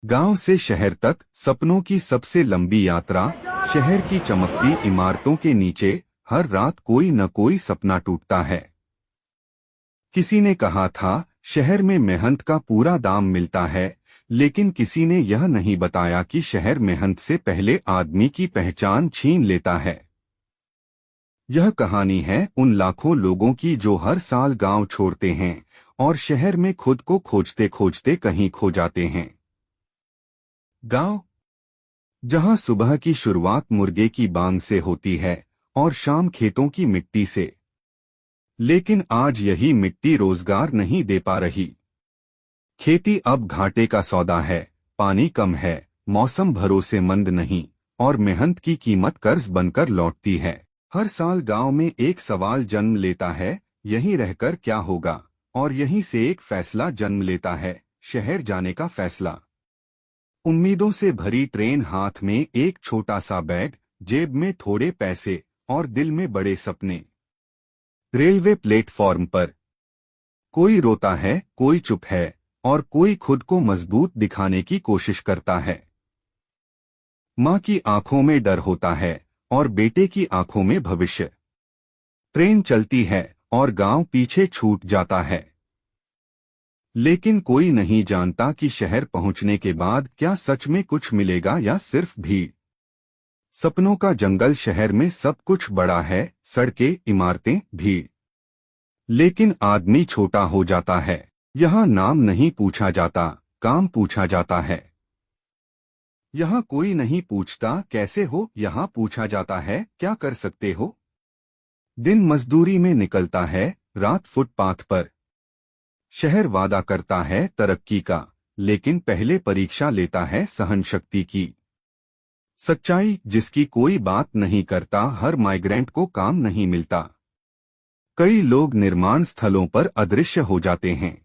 गांव से शहर तक सपनों की सबसे लंबी यात्रा। शहर की चमकती इमारतों के नीचे हर रात कोई न कोई सपना टूटता है। किसी ने कहा था शहर में मेहनत का पूरा दाम मिलता है, लेकिन किसी ने यह नहीं बताया कि शहर मेहनत से पहले आदमी की पहचान छीन लेता है। यह कहानी है उन लाखों लोगों की जो हर साल गांव छोड़ते हैं और शहर में खुद को खोजते खोजते कहीं खो जाते हैं। गांव, जहां सुबह की शुरुआत मुर्गे की बांग से होती है और शाम खेतों की मिट्टी से। लेकिन आज यही मिट्टी रोजगार नहीं दे पा रही। खेती अब घाटे का सौदा है, पानी कम है, मौसम भरोसेमंद नहीं और मेहनत की कीमत कर्ज बनकर लौटती है। हर साल गांव में एक सवाल जन्म लेता है, यहीं रहकर क्या होगा, और यहीं से एक फैसला जन्म लेता है, शहर जाने का फैसला। उम्मीदों से भरी ट्रेन, हाथ में एक छोटा सा बैग, जेब में थोड़े पैसे और दिल में बड़े सपने। रेलवे प्लेटफॉर्म पर कोई रोता है, कोई चुप है और कोई खुद को मजबूत दिखाने की कोशिश करता है। माँ की आंखों में डर होता है और बेटे की आंखों में भविष्य। ट्रेन चलती है और गांव पीछे छूट जाता है। लेकिन कोई नहीं जानता कि शहर पहुंचने के बाद क्या सच में कुछ मिलेगा या सिर्फ भीड़। सपनों का जंगल। शहर में सब कुछ बड़ा है, सड़कें, इमारतें, भीड़। लेकिन आदमी छोटा हो जाता है। यहाँ नाम नहीं पूछा जाता, काम पूछा जाता है। यहाँ कोई नहीं पूछता कैसे हो, यहाँ पूछा जाता है क्या कर सकते हो। दिन मजदूरी में निकलता है, रात फुटपाथ पर। शहर वादा करता है तरक्की का, लेकिन पहले परीक्षा लेता है सहनशक्ति की। सच्चाई जिसकी कोई बात नहीं करता, हर माइग्रेंट को काम नहीं मिलता। कई लोग निर्माण स्थलों पर अदृश्य हो जाते हैं।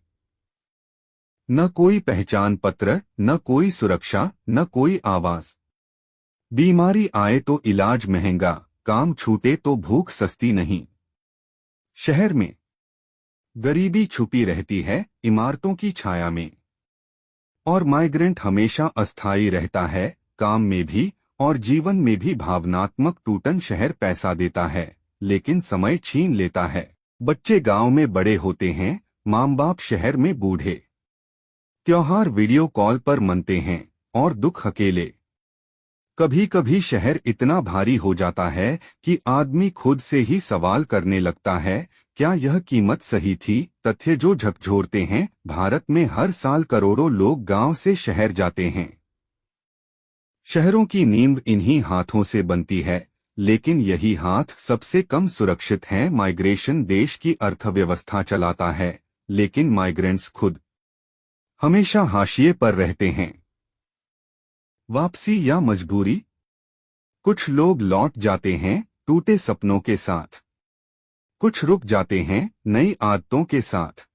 न कोई पहचान पत्र, न कोई सुरक्षा, न कोई आवाज। बीमारी आए तो इलाज महंगा, काम छूटे तो भूख सस्ती नहीं। शहर में गरीबी छुपी रहती है इमारतों की छाया में, और माइग्रेंट हमेशा अस्थायी रहता है, काम में भी और जीवन में भी। भावनात्मक टूटन। शहर पैसा देता है लेकिन समय छीन लेता है। बच्चे गांव में बड़े होते हैं, माँ बाप शहर में बूढ़े। त्योहार वीडियो कॉल पर मनते हैं और दुख अकेले। कभी कभी शहर इतना भारी हो जाता है कि आदमी खुद से ही सवाल करने लगता है, क्या यह कीमत सही थी। तथ्य जो झकझोरते हैं। भारत में हर साल करोड़ों लोग गांव से शहर जाते हैं। शहरों की नींव इन्हीं हाथों से बनती है, लेकिन यही हाथ सबसे कम सुरक्षित हैं। माइग्रेशन देश की अर्थव्यवस्था चलाता है, लेकिन माइग्रेंट्स खुद हमेशा हाशिए पर रहते हैं। वापसी या मजबूरी। कुछ लोग लौट जाते हैं टूटे सपनों के साथ, कुछ रुक जाते हैं नई आदतों के साथ,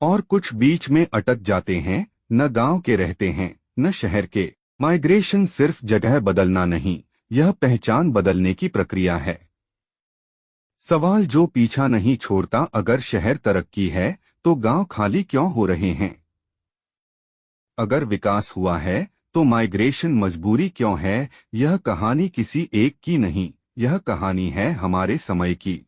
और कुछ बीच में अटक जाते हैं, न गांव के रहते हैं न शहर के। माइग्रेशन सिर्फ जगह बदलना नहीं, यह पहचान बदलने की प्रक्रिया है। सवाल जो पीछा नहीं छोड़ता, अगर शहर तरक्की है तो गांव खाली क्यों हो रहे हैं। अगर विकास हुआ है तो माइग्रेशन मजबूरी क्यों है। यह कहानी किसी एक की नहीं, यह कहानी है हमारे समय की।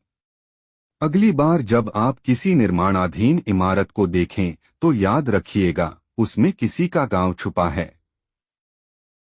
अगली बार जब आप किसी निर्माणाधीन इमारत को देखें तो याद रखिएगा, उसमें किसी का गांव छुपा है।